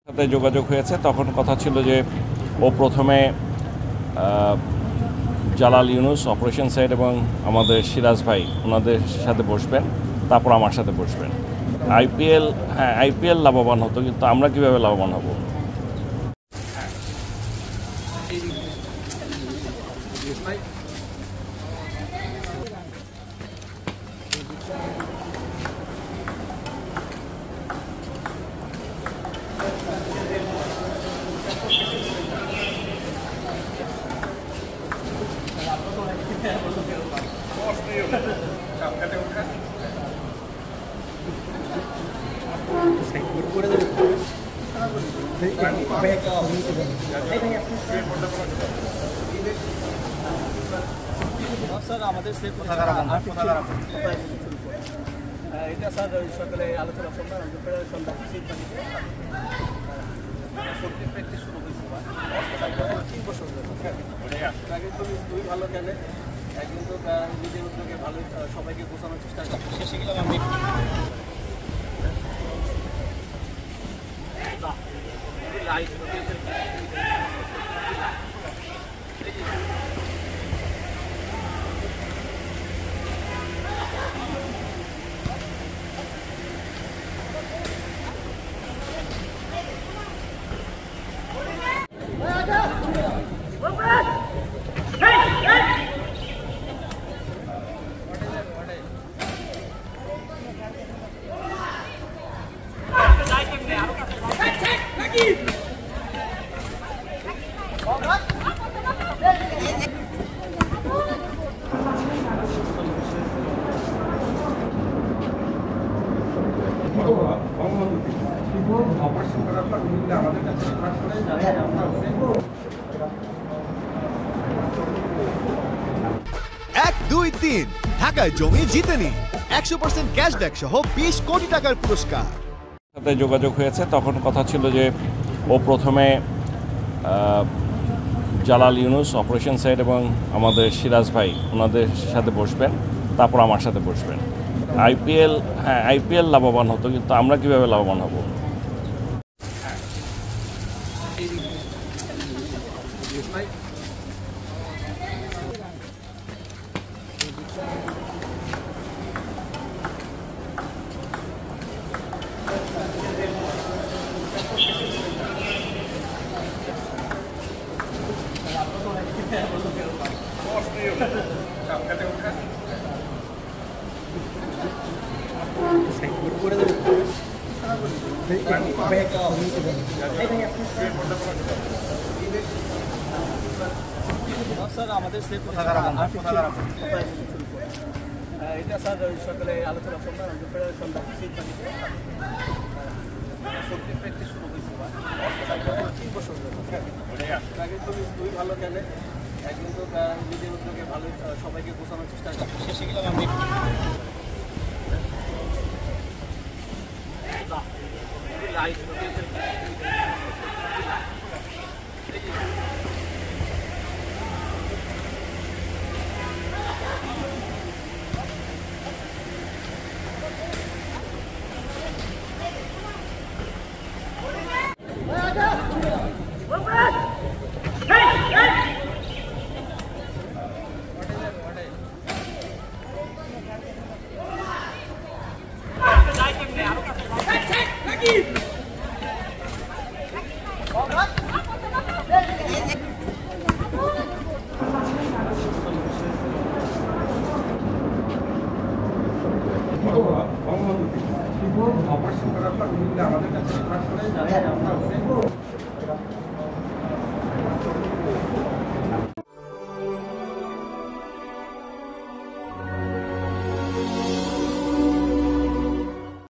সাথে যোগাযোগ হয়েছে, তখন কথা ছিল যে ও প্রথমে জালাল ইউনুস অপারেশন সাইড এবং আমাদের সিরাজ ভাই ওনাদের সাথে বসবেন, তারপর আমার সাথে বসবেন। আইপিএল লাভবান হতো, কিন্তু আমরা কিভাবে লাভবান হব? স্যার আমাদের এটা স্যার সকালে আলোচনা করলাম ফেডারেশন প্র্যাকটিস শুরু হয়েছে 3 বছর আগে তো খুবই ভালো খেলে, কিন্তু নিজের উদ্যোগে ভালো সবাইকে বোঝানোর চেষ্টা করছি। শেষে গেলাম আমি এক দুই তিন ঢাকায় জমি জিতে নিন 100% ক্যাশব্যাক সহ 20 কোটি টাকার পুরস্কার। সাথে যোগাযোগ হয়েছে, তখন কথা ছিল যে ও প্রথমে জালাল ইউনুস অপারেশন সাইড এবং আমাদের সিরাজ ভাই ওনাদের সাথে বসবেন, তারপর আমার সাথে বসবেন। আইপিএল লাভবান হতো, কিন্তু আমরা কিভাবে লাভবান হব? স্যার আমাদের এটা স্যার সকালে আলোচনা করলাম ফেডারেশন প্র্যাকটিস শুরু হয়েছে 3 বছর আগে তো খুবই ভালো খেলে, কিন্তু নিজের উদ্যোগে ভালো সবাইকে বোঝানোর চেষ্টা করছি। শেষে গেলাম আমি অপারেশন করার পর আমাদের কাছে